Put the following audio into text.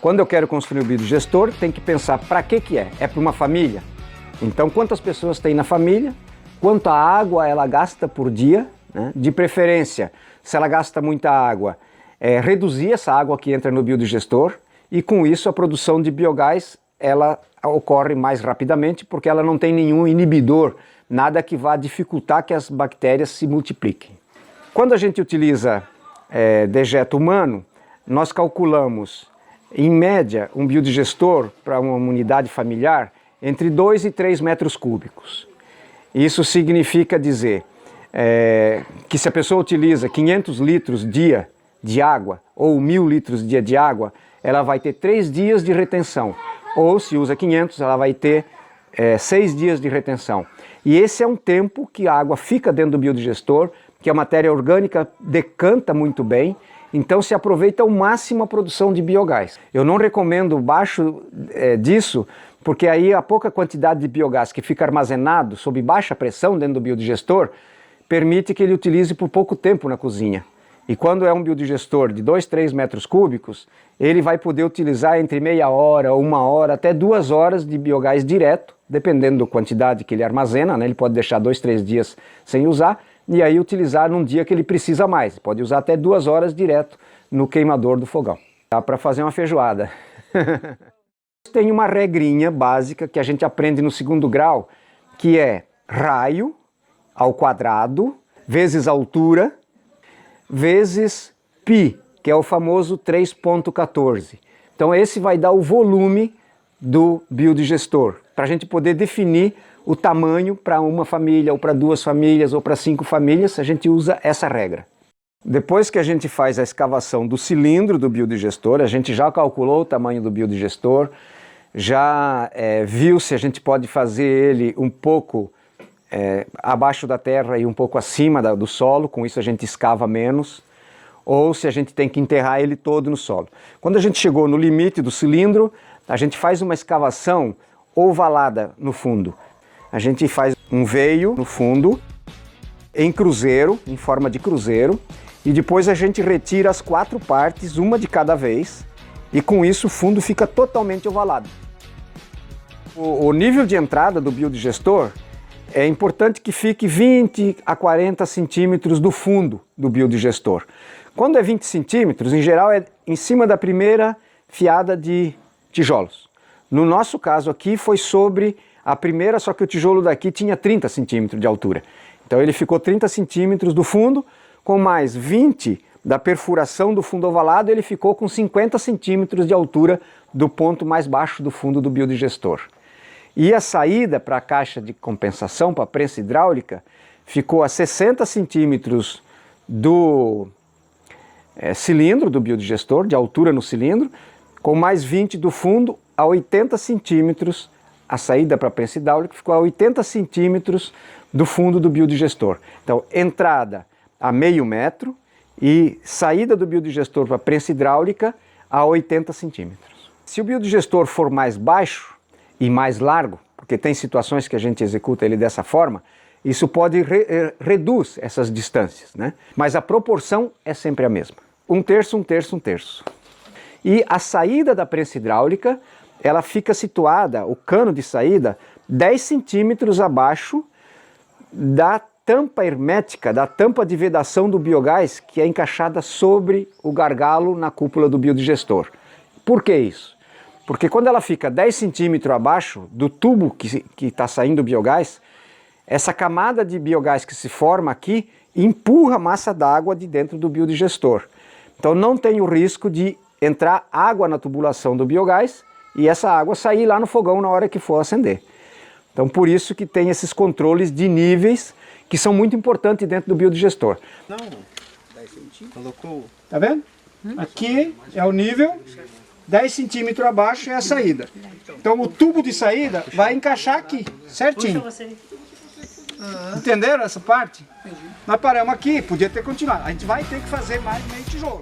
Quando eu quero construir o biodigestor, tem que pensar para que é? É para uma família? Então, quantas pessoas tem na família? Quanta água ela gasta por dia? Né? De preferência, se ela gasta muita água, reduzir essa água que entra no biodigestor e com isso a produção de biogás ela ocorre mais rapidamente porque ela não tem nenhum inibidor, nada que vá dificultar que as bactérias se multipliquem. Quando a gente utiliza dejeto humano, nós calculamos em média um biodigestor para uma unidade familiar entre 2 e 3 metros cúbicos. Isso significa dizer que se a pessoa utiliza 500 litros dia de água ou 1000 litros dia de água, ela vai ter 3 dias de retenção. Ou se usa 500, ela vai ter 6 dias de retenção. E esse é um tempo que a água fica dentro do biodigestor, que a matéria orgânica decanta muito bem, então se aproveita ao máximo a produção de biogás. Eu não recomendo abaixo disso, porque aí a pouca quantidade de biogás que fica armazenado sob baixa pressão dentro do biodigestor, permite que ele utilize por pouco tempo na cozinha. E quando é um biodigestor de 2, 3 metros cúbicos, ele vai poder utilizar entre meia hora, 1 hora, até 2 horas de biogás direto, dependendo da quantidade que ele armazena, né? Ele pode deixar 2, 3 dias sem usar, e aí utilizar num dia que ele precisa mais. Pode usar até 2 horas direto no queimador do fogão. Dá para fazer uma feijoada. Tem uma regrinha básica que a gente aprende no 2º grau, que é raio ao quadrado, vezes altura, vezes π, que é o famoso 3,14. Então esse vai dar o volume do biodigestor, para a gente poder definir o tamanho para uma família, ou para 2 famílias, ou para 5 famílias, a gente usa essa regra. Depois que a gente faz a escavação do cilindro do biodigestor, a gente já calculou o tamanho do biodigestor, já viu se a gente pode fazer ele um pouco abaixo da terra e um pouco acima do solo, com isso a gente escava menos, ou se a gente tem que enterrar ele todo no solo. Quando a gente chegou no limite do cilindro, a gente faz uma escavação ovalada no fundo. A gente faz um veio no fundo, em cruzeiro, em forma de cruzeiro, e depois a gente retira as 4 partes, uma de cada vez, e com isso o fundo fica totalmente ovalado. O nível de entrada do biodigestor é importante que fique 20 a 40 centímetros do fundo do biodigestor. Quando é 20 centímetros, em geral é em cima da primeira fiada de tijolos. No nosso caso aqui foi sobre a primeira, só que o tijolo daqui tinha 30 centímetros de altura. Então ele ficou 30 centímetros do fundo, com mais 20 da perfuração do fundo ovalado, ele ficou com 50 centímetros de altura do ponto mais baixo do fundo do biodigestor. E a saída para a caixa de compensação, para a prensa hidráulica, ficou a 60 centímetros do cilindro do biodigestor, de altura no cilindro, com mais 20 do fundo a 80 centímetros, a saída para a prensa hidráulica ficou a 80 centímetros do fundo do biodigestor. Então, entrada a meio metro e saída do biodigestor para a prensa hidráulica a 80 centímetros. Se o biodigestor for mais baixo e mais largo, porque tem situações que a gente executa ele dessa forma, isso pode reduz essas distâncias, né? Mas a proporção é sempre a mesma. 1/3, 1/3, 1/3. E a saída da prensa hidráulica, ela fica situada, o cano de saída, 10 centímetros abaixo da tampa hermética, da tampa de vedação do biogás, que é encaixada sobre o gargalo na cúpula do biodigestor. Por que isso? Porque quando ela fica 10 centímetros abaixo do tubo que está saindo o biogás, essa camada de biogás que se forma aqui empurra a massa d'água de dentro do biodigestor. Então não tem o risco de entrar água na tubulação do biogás e essa água sair lá no fogão na hora que for acender. Então por isso que tem esses controles de níveis que são muito importantes dentro do biodigestor. Não, 10 centímetros. Colocou. Tá vendo? Aqui é o nível, 10 centímetros abaixo é a saída. Então o tubo de saída vai encaixar aqui, certinho. Entenderam essa parte? Nós paramos aqui, podia ter continuado. A gente vai ter que fazer mais meio tijolo.